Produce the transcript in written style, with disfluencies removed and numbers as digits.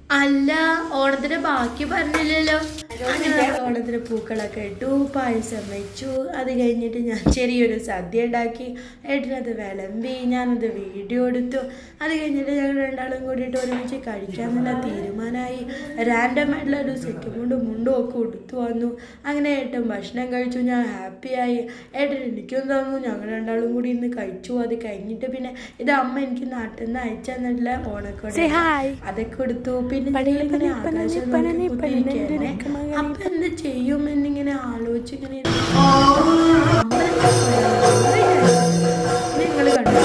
അല്ല, ഓണത്തിന് ബാക്കി പറഞ്ഞില്ലല്ലോ. അങ്ങനെ ഓണത്തിന് പൂക്കളൊക്കെ ഇട്ടു, പായസം വെച്ചു. അത് കഴിഞ്ഞിട്ട് ഞാൻ ചെറിയൊരു സദ്യ ഉണ്ടാക്കി. ഏട്ടനത് വിളമ്പി, ഞാനത് വീഡിയോ എടുത്തു. അത് കഴിഞ്ഞിട്ട് ഞങ്ങൾ രണ്ടാളും കൂടിയിട്ട് ഒരുമിച്ച് കഴിക്കാമെന്നുള്ള തീരുമാനമായി. റാൻഡമായിട്ടുള്ള ഒരു സെറ്റ് മുണ്ടും ഒക്കെ ഉടുത്തു വന്നു. അങ്ങനെ ഏട്ടൻ ഭക്ഷണം കഴിച്ചു. ഞാൻ ഹാപ്പിയായി. ഏട്ടൻ എനിക്കും തന്നു. ഞങ്ങൾ രണ്ടാളും കൂടി ഇന്ന് കഴിച്ചു. അത് കഴിഞ്ഞിട്ട് പിന്നെ ഇത് അമ്മ എനിക്ക് നാട്ടിൽ നിന്ന് അയച്ചു തന്നിട്ടുള്ള ഓണക്കോടെ അതൊക്കെ എടുത്തു. പിന്നെ ഇങ്ങനെ ആകാശം കുത്തിയിരിക്കുകയാണ്. അപ്പൊ എന്ത് ചെയ്യുമെന്നിങ്ങനെ ആലോചിച്ചിങ്ങനെ നിങ്ങൾ കണ്ടു.